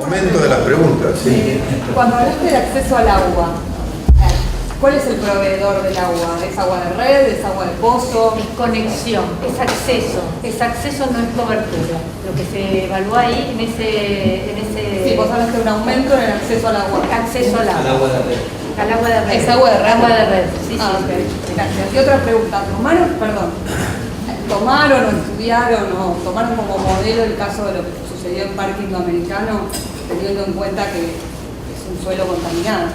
Fragmento de las preguntas, sí. Cuando hablaste de acceso al agua, ¿cuál es el proveedor del agua? ¿Es agua de red? ¿Es agua de pozo? Es conexión, es acceso. Es acceso, no es cobertura. Lo que se evalúa ahí en ese... Sí, vos hablaste de un aumento en el acceso al agua. Acceso al agua. Al agua de red. Al agua de red. ¿Es agua de red? Agua de red, sí, sí. Ok, gracias. Y otra pregunta, ¿tomaron o estudiaron o tomaron como modelo el caso de lo que sucedió en Parque Indoamericano, teniendo en cuenta que es un suelo contaminado?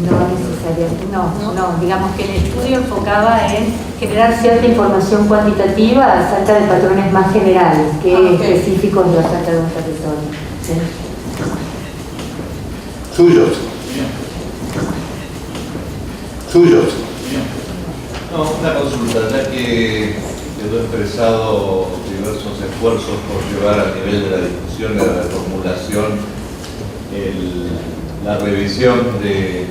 No necesariamente, no. Digamos que el estudio enfocaba en generar cierta información cuantitativa acerca de patrones más generales que específicos de acerca de un territorio. ¿Sí? Suyos. No, una consulta, ya que quedó expresado diversos esfuerzos por llevar a nivel de la discusión y de la formulación la revisión de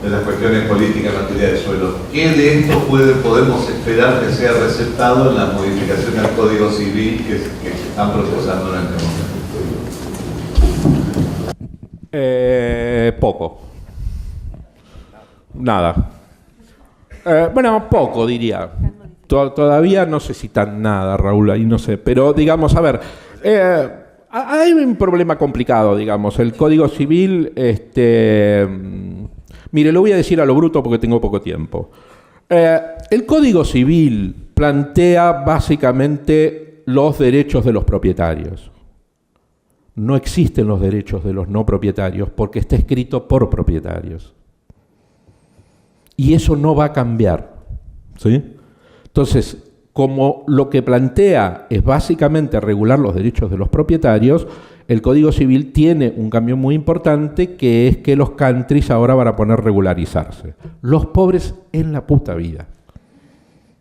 las cuestiones políticas en materia de suelo. ¿Qué de esto podemos esperar que sea receptado en las modificaciones al Código Civil que se están procesando en este momento? Poco. Nada. Bueno, poco diría. Todavía no sé si tan nada, Raúl, ahí no sé. Pero digamos, a ver, hay un problema complicado, digamos. El Código Civil, mire, lo voy a decir a lo bruto porque tengo poco tiempo. El Código Civil plantea básicamente los derechos de los propietarios. No existen los derechos de los no propietarios porque está escrito por propietarios. Y eso no va a cambiar, ¿sí? Entonces, como lo que plantea es básicamente regular los derechos de los propietarios, el Código Civil tiene un cambio muy importante, que es que los countries ahora van a poner regularizarse. Los pobres en la puta vida.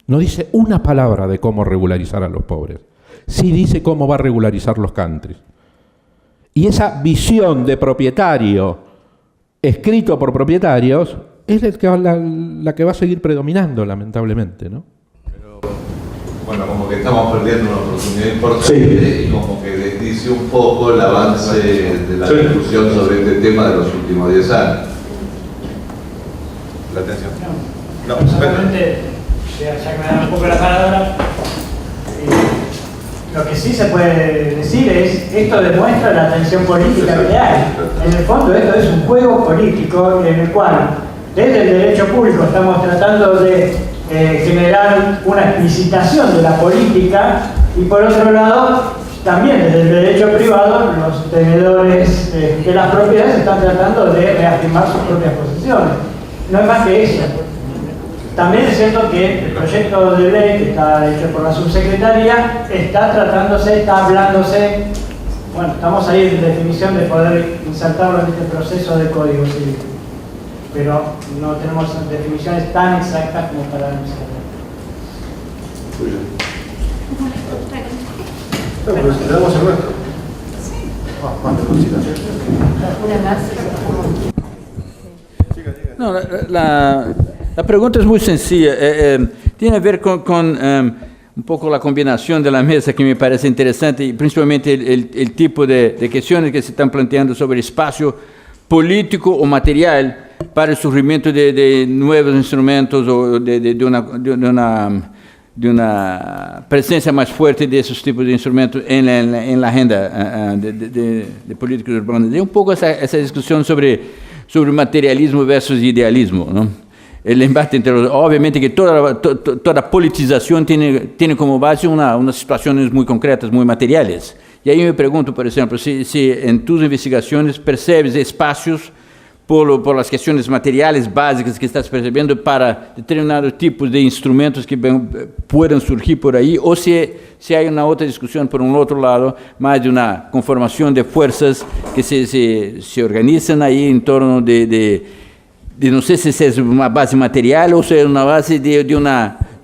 No dice una palabra de cómo regularizar a los pobres. Sí dice cómo va a regularizar los countries. Y esa visión de propietario escrito por propietarios es la que va a seguir predominando, lamentablemente, ¿no? Pero, bueno, como que estamos perdiendo una oportunidad importante, sí. Y como que desdice un poco el avance de la discusión sobre este tema de los últimos 10 años. La atención. No, solamente, ya que me dan un poco la palabra, lo que sí se puede decir es, esto demuestra la tensión política que hay. En el fondo esto es un juego político en el cual desde el derecho público estamos tratando de generar una explicitación de la política y por otro lado también desde el derecho privado los tenedores de las propiedades están tratando de reafirmar sus propias posesiones. No es más que eso. También es cierto que el proyecto de ley que está hecho por la subsecretaría está hablándose, bueno, estamos ahí en definición de poder insertarlo en este proceso de Código Civil, pero no tenemos definiciones tan exactas como para anunciar. No, pero si tenemos el nuestro. Una más. No, la pregunta es muy sencilla. Tiene a ver con un poco la combinación de la mesa que me parece interesante y principalmente el tipo de cuestiones que se están planteando sobre espacio político o material para el surgimiento de nuevos instrumentos o de una presencia más fuerte de esos tipos de instrumentos en la agenda de políticas urbanas. Y un poco esa discusión sobre materialismo versus idealismo, ¿no? El embate entre los... Obviamente que toda politización tiene como base unas situaciones muy concretas, muy materiales. Y ahí me pregunto, por ejemplo, si en tus investigaciones percebes espacios por las cuestiones materiales básicas que estás percibiendo para determinados tipos de instrumentos que puedan surgir por ahí, o si hay una otra discusión por un otro lado, más de una conformación de fuerzas que se organizan ahí en torno de no sé si es una base material o si es una base de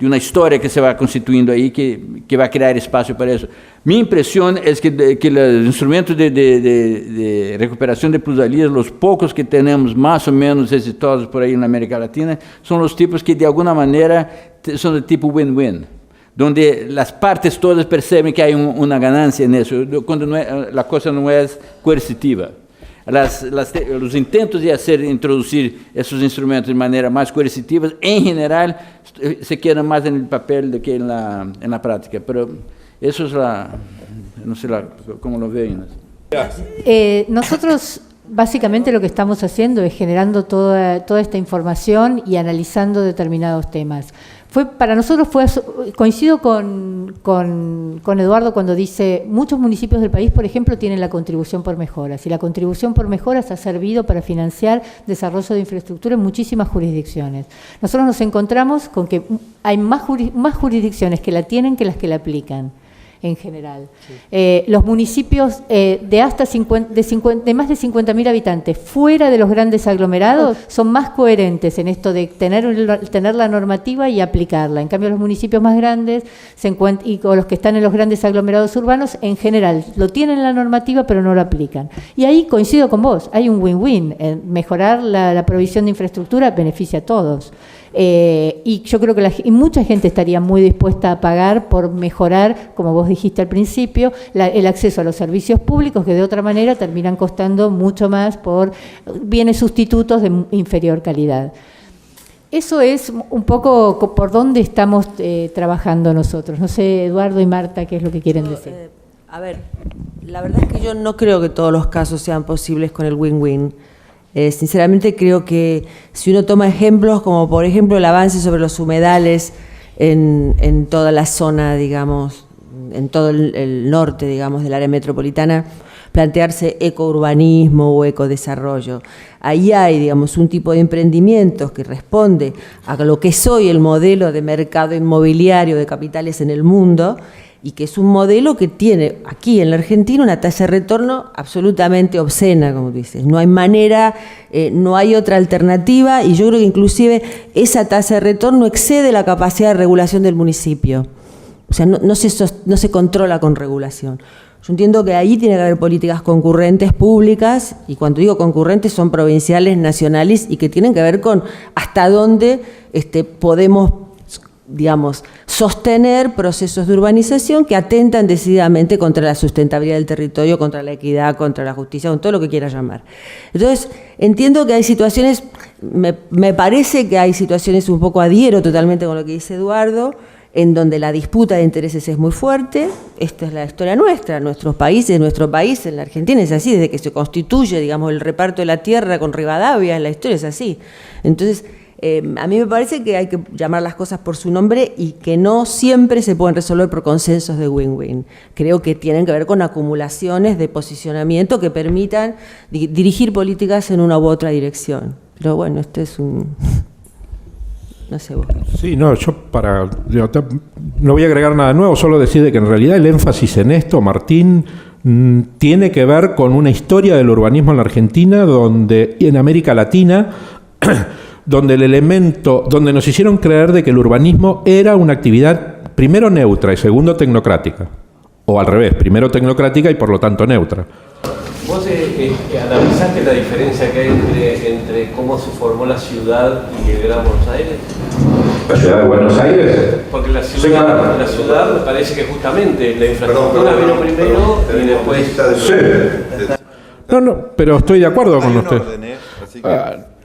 una historia que se va constituyendo ahí que va a crear espacio para eso. Mi impresión es que los instrumentos de recuperación de plusvalías, los pocos que tenemos más o menos exitosos por ahí en América Latina, son los tipos que de alguna manera son de tipo win-win. donde las partes todas perciben que hay una ganancia en eso, cuando la cosa no es coercitiva. Los intentos de introducir esos instrumentos de manera más coercitiva, en general, se quedan más en el papel do que en la práctica. Pero eso es no sé cómo lo ven. Nosotros básicamente lo que estamos haciendo es generando toda esta información y analizando determinados temas. Para nosotros coincido con Eduardo cuando dice, muchos municipios del país, por ejemplo, tienen la contribución por mejoras, y la contribución por mejoras ha servido para financiar desarrollo de infraestructura en muchísimas jurisdicciones. Nosotros nos encontramos con que hay más jurisdicciones que la tienen que las que la aplican, en general. Sí. Los municipios de más de 50.000 habitantes fuera de los grandes aglomerados son más coherentes en esto de tener la normativa y aplicarla. En cambio, los municipios más grandes o los que están en los grandes aglomerados urbanos, en general, lo tienen la normativa pero no la aplican. Y ahí coincido con vos, hay un win-win. Mejorar la provisión de infraestructura beneficia a todos. Y yo creo que mucha gente estaría muy dispuesta a pagar por mejorar, como vos dijiste al principio, el acceso a los servicios públicos, que de otra manera terminan costando mucho más por bienes sustitutos de inferior calidad. Eso es un poco por dónde estamos trabajando nosotros. No sé, Eduardo y Marta, ¿qué es lo que quieren decir? A ver, la verdad es que yo no creo que todos los casos sean posibles con el win-win. Sinceramente creo que si uno toma ejemplos como por ejemplo el avance sobre los humedales en toda la zona, digamos, en todo el norte, digamos, del área metropolitana, plantearse ecourbanismo o ecodesarrollo. Ahí hay, digamos, un tipo de emprendimientos que responde a lo que es hoy el modelo de mercado inmobiliario de capitales en el mundo, y que es un modelo que tiene aquí en la Argentina una tasa de retorno absolutamente obscena, como dices. No hay manera, no hay otra alternativa, y yo creo que inclusive esa tasa de retorno excede la capacidad de regulación del municipio. O sea, no se controla con regulación. Yo entiendo que ahí tiene que haber políticas concurrentes públicas, y cuando digo concurrentes son provinciales, nacionales, y que tienen que ver con hasta dónde podemos, digamos, sostener procesos de urbanización que atentan decididamente contra la sustentabilidad del territorio, contra la equidad, contra la justicia, con todo lo que quiera llamar. Entonces, entiendo que hay situaciones, me parece que hay situaciones, un poco adhiero totalmente con lo que dice Eduardo, en donde la disputa de intereses es muy fuerte. Esta es la historia nuestra, nuestro país, en la Argentina es así, desde que se constituye, digamos, el reparto de la tierra con Rivadavia, en la historia es así. Entonces, a mí me parece que hay que llamar las cosas por su nombre y que no siempre se pueden resolver por consensos de win-win. Creo que tienen que ver con acumulaciones de posicionamiento que permitan dirigir políticas en una u otra dirección. Pero bueno, este es un... No sé vos. Sí, no, no voy a agregar nada nuevo, solo decir de que en realidad el énfasis en esto, Martín, tiene que ver con una historia del urbanismo en la Argentina y en América Latina, donde nos hicieron creer de que el urbanismo era una actividad primero neutra y segundo tecnocrática, o al revés, primero tecnocrática y por lo tanto neutra. ¿Vos analizaste la diferencia que hay entre cómo se formó la ciudad y el Gran Buenos Aires? ¿La ciudad de Buenos Aires? Porque la ciudad me parece que justamente la infraestructura vino primero y después... Sí. No, pero estoy de acuerdo con usted.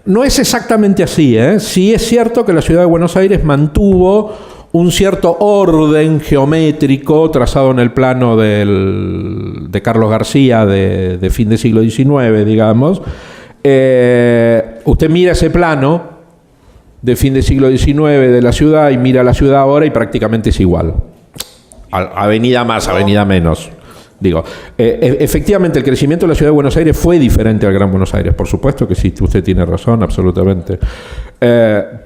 No es exactamente así, ¿eh? Sí es cierto que la ciudad de Buenos Aires mantuvo un cierto orden geométrico trazado en el plano de Carlos García de fin del siglo XIX, digamos. Usted mira ese plano de fin del siglo XIX de la ciudad y mira la ciudad ahora y prácticamente es igual. Avenida más, avenida menos. Digo, efectivamente el crecimiento de la ciudad de Buenos Aires fue diferente al Gran Buenos Aires, por supuesto que sí, usted tiene razón, absolutamente.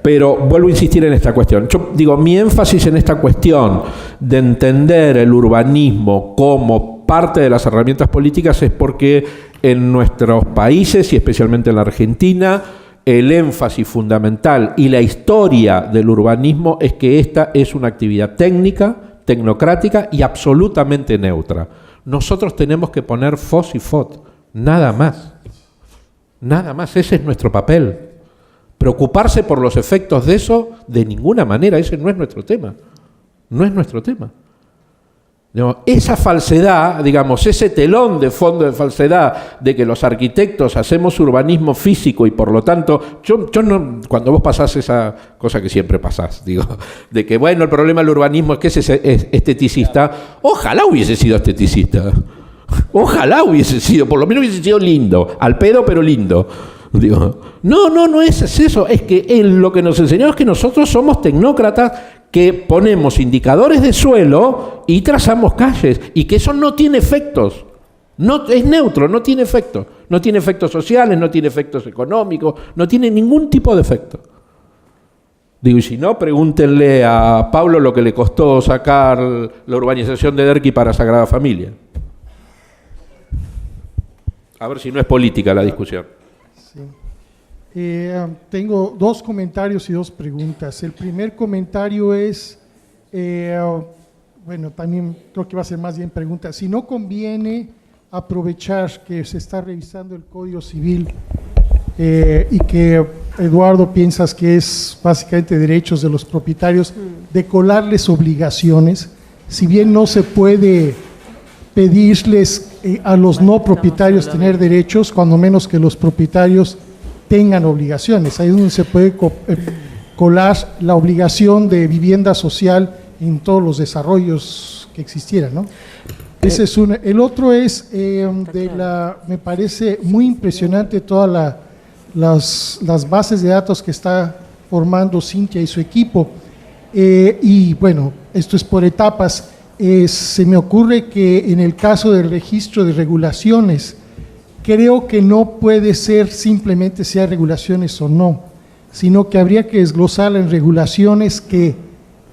Pero vuelvo a insistir en esta cuestión. Yo digo, mi énfasis en esta cuestión de entender el urbanismo como parte de las herramientas políticas es porque en nuestros países y especialmente en la Argentina el énfasis fundamental y la historia del urbanismo es que esta es una actividad técnica, tecnocrática y absolutamente neutra. Nosotros tenemos que poner FOS y FOT, nada más. Nada más, ese es nuestro papel. Preocuparse por los efectos de eso, de ninguna manera, ese no es nuestro tema. No es nuestro tema. Digamos, esa falsedad, digamos, ese telón de fondo de falsedad de que los arquitectos hacemos urbanismo físico y por lo tanto, yo no, cuando vos pasás esa cosa que siempre pasás, digo, de que bueno, el problema del urbanismo es que es esteticista, ojalá hubiese sido esteticista, ojalá hubiese sido, por lo menos hubiese sido lindo, al pedo pero lindo. Digo, no es eso, es que lo que nos enseñó es que nosotros somos tecnócratas que ponemos indicadores de suelo y trazamos calles, y que eso no tiene efectos, no, es neutro, no tiene efectos, no tiene efectos sociales, no tiene efectos económicos, no tiene ningún tipo de efecto. Digo, y si no, pregúntenle a Pablo lo que le costó sacar la urbanización de Derqui para Sagrada Familia. A ver si no es política la discusión. Sí. Tengo 2 comentarios y 2 preguntas. El primer comentario es, bueno, también creo que va a ser más bien pregunta. Si no conviene aprovechar que se está revisando el Código Civil y que, Eduardo, piensas que es básicamente derechos de los propietarios, de colarles obligaciones, si bien no se puede pedirles a los no propietarios tener derechos, cuando menos que los propietarios tengan obligaciones. Ahí es donde se puede colar la obligación de vivienda social en todos los desarrollos que existieran, ¿no? Ese es una. El otro es, me parece muy impresionante todas las bases de datos que está formando Cintia y su equipo. Y bueno, esto es por etapas. Se me ocurre que en el caso del registro de regulaciones, creo que no puede ser simplemente si hay regulaciones o no, sino que habría que desglosarla en regulaciones que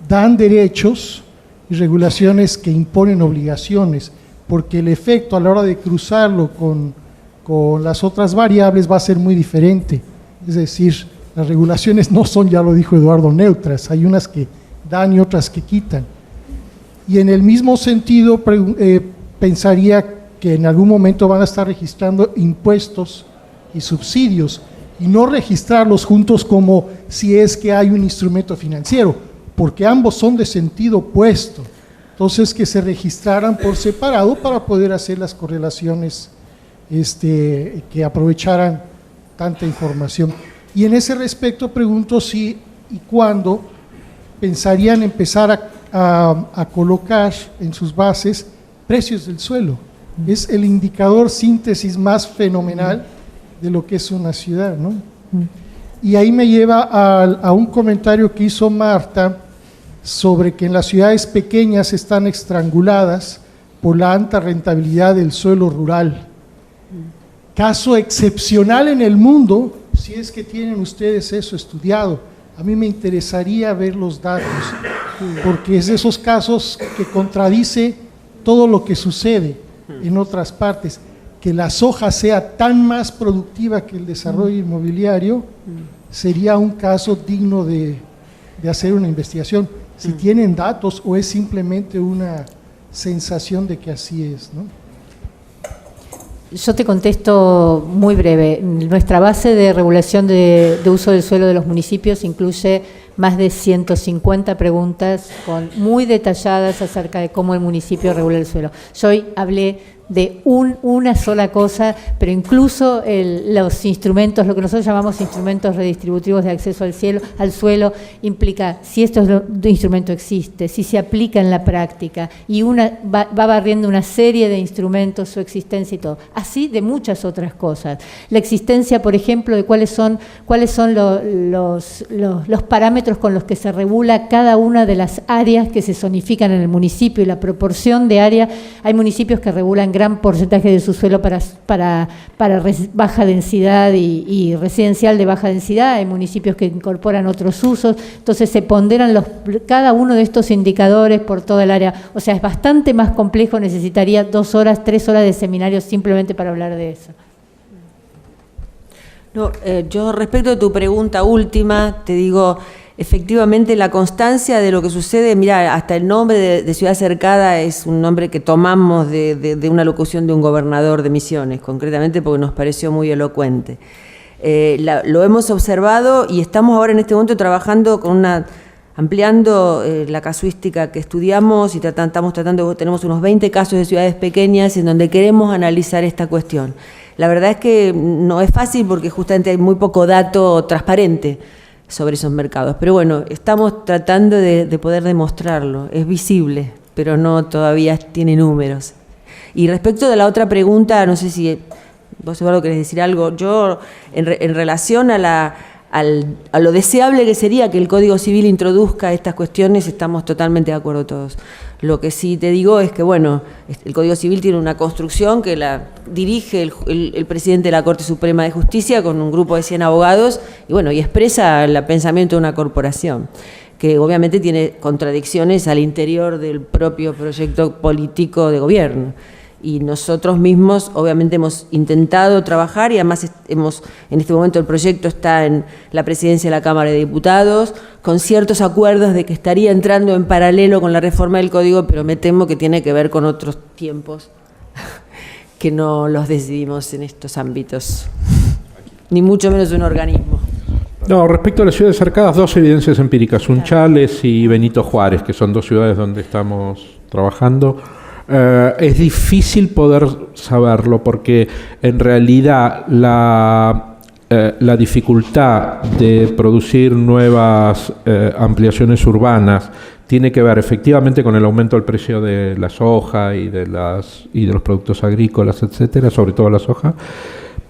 dan derechos y regulaciones que imponen obligaciones, porque el efecto a la hora de cruzarlo con las otras variables va a ser muy diferente. Es decir, las regulaciones no son, ya lo dijo Eduardo, neutras, hay unas que dan y otras que quitan. Y en el mismo sentido, pensaría que en algún momento van a estar registrando impuestos y subsidios y no registrarlos juntos como si es que hay un instrumento financiero, porque ambos son de sentido opuesto. Entonces, que se registraran por separado para poder hacer las correlaciones que aprovecharan tanta información. Y en ese respecto pregunto si y cuándo pensarían empezar a colocar en sus bases precios del suelo. Es el indicador síntesis más fenomenal de lo que es una ciudad, ¿no? Y ahí me lleva a un comentario que hizo Marta sobre que en las ciudades pequeñas están estranguladas por la alta rentabilidad del suelo rural. Caso excepcional en el mundo, si es que tienen ustedes eso estudiado. A mí me interesaría ver los datos, porque es de esos casos que contradice todo lo que sucede en otras partes. Que la soja sea tan más productiva que el desarrollo inmobiliario sería un caso digno de hacer una investigación. Si tienen datos o es simplemente una sensación de que así es, ¿no? Yo te contesto muy breve. Nuestra base de regulación de uso del suelo de los municipios incluye más de 150 preguntas muy detalladas acerca de cómo el municipio regula el suelo. Yo hoy hablé de una sola cosa, pero incluso los instrumentos, lo que nosotros llamamos instrumentos redistributivos de acceso al suelo, implica si estos instrumento existe, si se aplica en la práctica, y va barriendo una serie de instrumentos, su existencia y todo. Así de muchas otras cosas. La existencia, por ejemplo, de cuáles son los parámetros con los que se regula cada una de las áreas que se zonifican en el municipio y la proporción de área. Hay municipios que regulan gran porcentaje de su suelo para baja densidad y residencial de baja densidad, hay municipios que incorporan otros usos, entonces se ponderan cada uno de estos indicadores por toda el área, o sea, es bastante más complejo, necesitaría 2 horas, 3 horas de seminario simplemente para hablar de eso. No, yo respecto de tu pregunta última, te digo, efectivamente la constancia de lo que sucede, mira, hasta el nombre de Ciudad Cercada es un nombre que tomamos de una locución de un gobernador de Misiones, concretamente porque nos pareció muy elocuente. Lo hemos observado y estamos ahora en este momento trabajando con una ampliando la casuística que estudiamos y tenemos unos 20 casos de ciudades pequeñas en donde queremos analizar esta cuestión. La verdad es que no es fácil porque justamente hay muy poco dato transparente sobre esos mercados. Pero bueno, estamos tratando de poder demostrarlo. Es visible, pero no todavía tiene números. Y respecto de la otra pregunta, no sé si vos, Eduardo, querés decir algo. Yo, en relación a lo deseable que sería que el Código Civil introduzca estas cuestiones, estamos totalmente de acuerdo todos. Lo que sí te digo es que, bueno, el Código Civil tiene una construcción que la dirige el presidente de la Corte Suprema de Justicia con un grupo de 100 abogados y, bueno, y expresa el pensamiento de una corporación, que obviamente tiene contradicciones al interior del propio proyecto político de gobierno. Y nosotros mismos obviamente hemos intentado trabajar y además en este momento el proyecto está en la presidencia de la Cámara de Diputados con ciertos acuerdos de que estaría entrando en paralelo con la reforma del Código, pero me temo que tiene que ver con otros tiempos que no los decidimos en estos ámbitos, ni mucho menos un organismo. No, respecto a las ciudades cercadas, dos evidencias empíricas, Unchales y Benito Juárez, que son dos ciudades donde estamos trabajando. Es difícil poder saberlo porque en realidad la dificultad de producir nuevas ampliaciones urbanas tiene que ver efectivamente con el aumento del precio de la soja y de los productos agrícolas, etcétera, sobre todo la soja.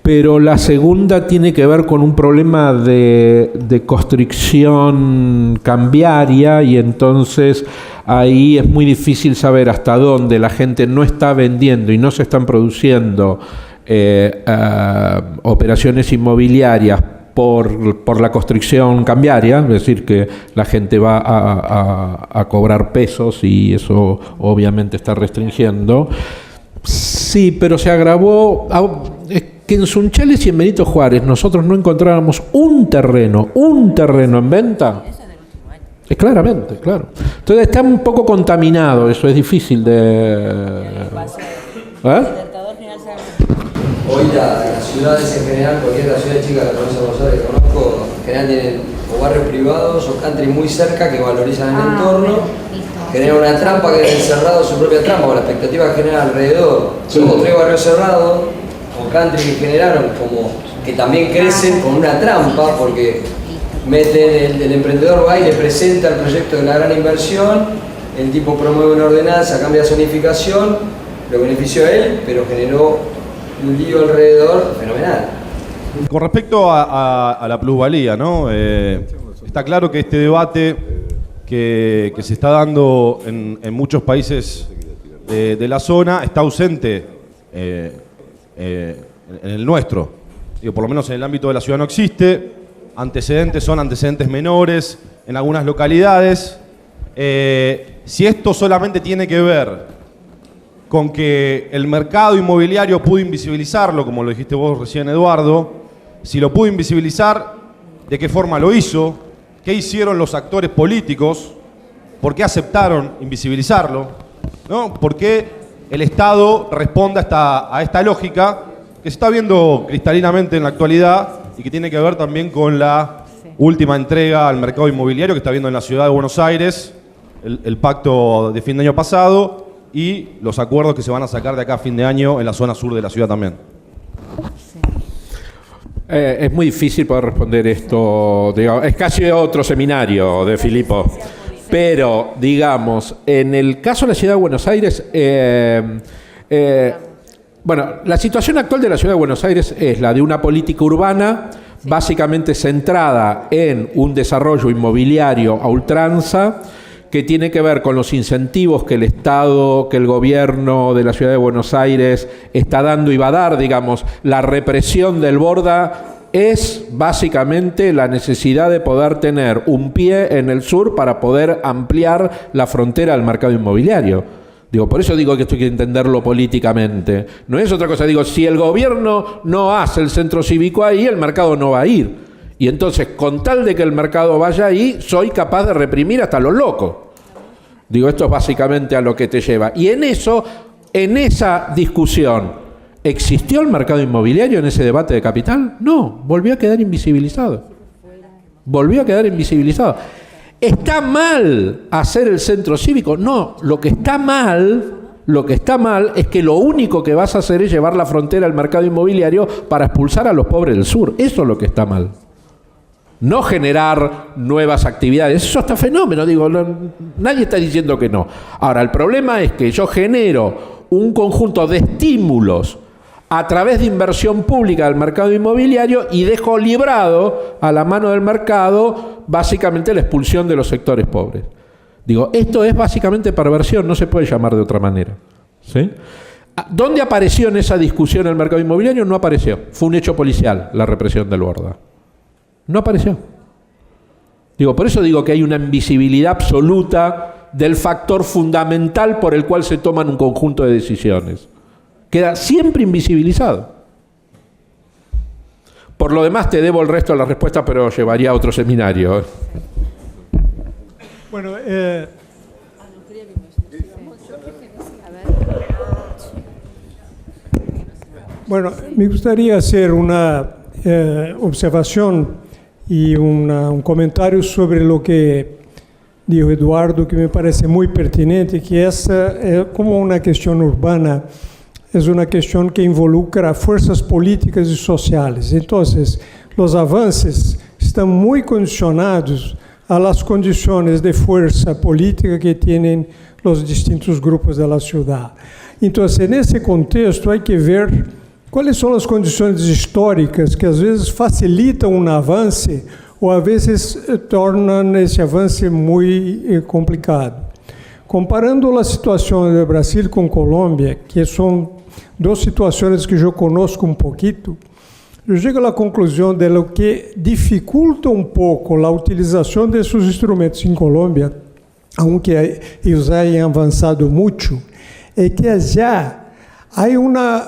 Pero la segunda tiene que ver con un problema de constricción cambiaria y entonces ahí es muy difícil saber hasta dónde la gente no está vendiendo y no se están produciendo operaciones inmobiliarias por la constricción cambiaria, es decir, que la gente va a cobrar pesos y eso obviamente está restringiendo. Sí, pero se agravó... que en Sunchales y en Benito Juárez nosotros no encontrábamos un terreno en venta. Es claramente, claro. Entonces está un poco contaminado, eso es difícil de... Hoy las ciudades en general, cualquier ciudad chica de la provincia de Buenos Aires que conozco, en general tienen o barrios privados o country muy cerca que valorizan el entorno, generan una trampa que dejan cerrado su propia trampa, con la expectativa que generan alrededor. Somos 3 barrios cerrados, o country que generaron, como que también crecen con una trampa, porque meten, el emprendedor va y le presenta el proyecto de la gran inversión, el tipo promueve una ordenanza, cambia la zonificación, lo benefició a él, pero generó un lío alrededor fenomenal. Con respecto a la plusvalía, ¿no? Está claro que este debate que se está dando en muchos países de la zona está ausente en el nuestro. Digo, por lo menos en el ámbito de la ciudad no existe. Antecedentes son antecedentes menores en algunas localidades. Si esto solamente tiene que ver con que el mercado inmobiliario pudo invisibilizarlo, como lo dijiste vos recién, Eduardo, si lo pudo invisibilizar, ¿de qué forma lo hizo? ¿Qué hicieron los actores políticos? ¿Por qué aceptaron invisibilizarlo? ¿No? ¿Por qué el Estado responde a esta lógica que se está viendo cristalinamente en la actualidad y que tiene que ver también con la última entrega al mercado inmobiliario que está viendo en la ciudad de Buenos Aires, el pacto de fin de año pasado y los acuerdos que se van a sacar de acá a fin de año en la zona sur de la ciudad también? Es muy difícil poder responder esto, digamos, es casi otro seminario de Filippo. Pero, digamos, en el caso de la ciudad de Buenos Aires, bueno, la situación actual de la ciudad de Buenos Aires es la de una política urbana básicamente centrada en un desarrollo inmobiliario a ultranza que tiene que ver con los incentivos que el Estado, que el gobierno de la ciudad de Buenos Aires está dando y va a dar, digamos, la represión del Borda es básicamente la necesidad de poder tener un pie en el sur para poder ampliar la frontera del mercado inmobiliario. Digo, por eso digo que esto hay que entenderlo políticamente. No es otra cosa, digo, si el gobierno no hace el centro cívico ahí, el mercado no va a ir. Y entonces, con tal de que el mercado vaya ahí, soy capaz de reprimir hasta los locos. Digo, esto es básicamente a lo que te lleva. Y en eso, en esa discusión, ¿existió el mercado inmobiliario en ese debate de capital? No, volvió a quedar invisibilizado. Volvió a quedar invisibilizado. ¿Está mal hacer el centro cívico? No, lo que está mal es que lo único que vas a hacer es llevar la frontera al mercado inmobiliario para expulsar a los pobres del sur. Eso es lo que está mal. No generar nuevas actividades. Eso está fenómeno, digo, nadie está diciendo que no. Ahora, el problema es que yo genero un conjunto de estímulos a través de inversión pública del mercado inmobiliario y dejo librado a la mano del mercado básicamente la expulsión de los sectores pobres. Digo, esto es básicamente perversión, no se puede llamar de otra manera. ¿Sí? ¿Dónde apareció en esa discusión el mercado inmobiliario? No apareció. Fue un hecho policial, la represión del Borda. No apareció. Digo, por eso digo que hay una invisibilidad absoluta del factor fundamental por el cual se toman un conjunto de decisiones. Queda siempre invisibilizado. Por lo demás, te debo el resto de la respuesta, pero llevaría a otro seminario. Bueno, bueno, me gustaría hacer una observación y un comentario sobre lo que dijo Eduardo, que me parece muy pertinente, que essa como una cuestión urbana, es una cuestión que involucra fuerzas políticas y sociales. Entonces, los avances están muy condicionados a las condiciones de fuerza política que tienen los distintos grupos de la ciudad. Entonces, en ese contexto, hay que ver cuáles son las condiciones históricas que às vezes facilitam un avance ou às vezes tornam esse avance muito complicado. Comparando a situação do Brasil com Colômbia, que são duas situações que eu conheço um pouquinho, eu chego à conclusão de lo que dificulta um pouco a utilização desses instrumentos em Colômbia, aunque eles hayan avançado muito, é que já há uma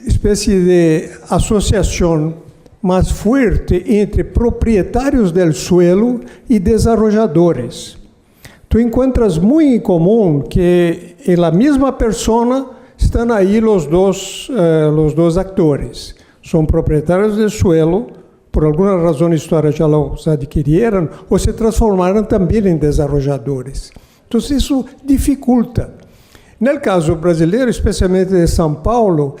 espécie de associação mais forte entre proprietários del suelo e desarrolladores. Tu encuentras muito comum que em la mesma persona estão aí os dois atores. São proprietários del suelo, por alguma razão histórica já os adquiriram ou se transformaram também em desarrolladores. Então isso dificulta. No caso brasileiro, especialmente de São Paulo,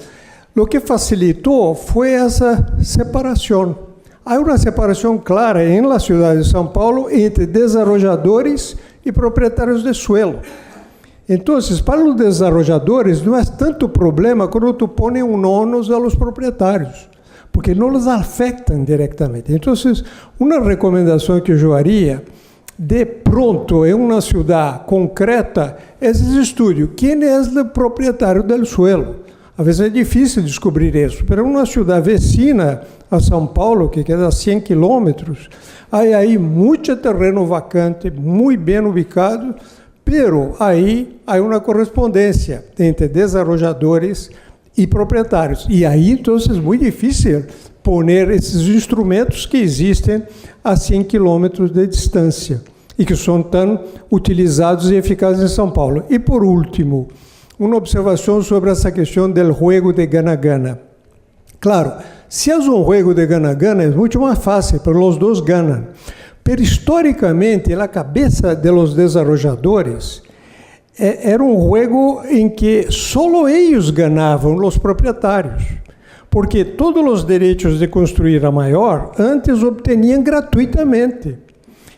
o que facilitou foi essa separação. Há uma separação clara em la cidade de São Paulo entre desarrolladores e proprietários de suelo. Então, para os desarrolladores, não é tanto problema quando tu põe um ônus aos proprietários, porque não os afetam diretamente. Então, uma recomendação que eu faria, de pronto, em uma cidade concreta, é esse estudo. Quem é o proprietário do suelo? Às vezes é difícil descobrir isso, mas uma cidade vecina a São Paulo, que queda a 100 quilômetros, há aí muito terreno vacante, muito bem ubicado, pero aí há uma correspondência entre desarrolladores e proprietários. E aí, então, é muito difícil pôr esses instrumentos que existem a 100 quilômetros de distância e que são tão utilizados e eficazes em São Paulo. E, por último, uma observação sobre essa questão do jogo de gana-gana. Claro, se é um jogo de gana-gana, é muito mais fácil, porque os dois ganham. Pero históricamente, na cabeça dos desarrolladores, era um jogo em que só eles ganhavam, os proprietários, porque todos os direitos de construir a maior antes obtinham gratuitamente.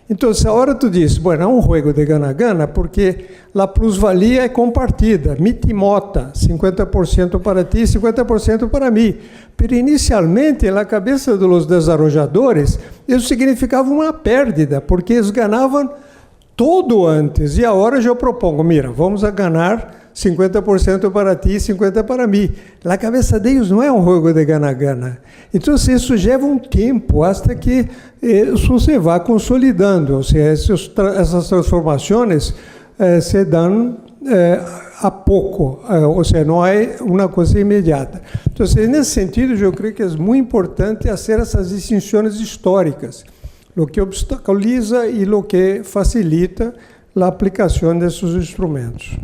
Então, a hora tu diz, bueno, é um jogo de gana-gana porque a plusvalia é compartida, mitimota, 50% para ti, 50% para mim. Pero inicialmente, na cabeça dos desarrolladores, isso significava uma perda, porque eles ganhavam todo antes. E agora eu propongo, mira, vamos a ganhar 50% para ti e 50% para mim. Na cabeça deles não é um jogo de gana-gana. Então, isso leva um tempo, até que isso se vá consolidando. Ou seja, essas transformações se dão a pouco, ou seja, não é uma coisa imediata. Então, nesse sentido, eu creio que é muito importante fazer essas distinções históricas, o que obstaculiza e o que facilita a aplicação desses instrumentos.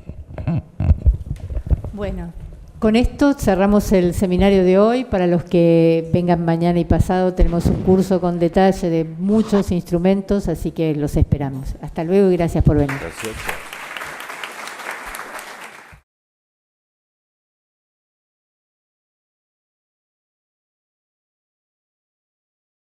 Bueno, Con esto cerramos el seminario de hoy. Para los que vengan mañana y pasado, tenemos un curso con detalle de muchos instrumentos, así que los esperamos. Hasta luego y gracias por venir. Gracias.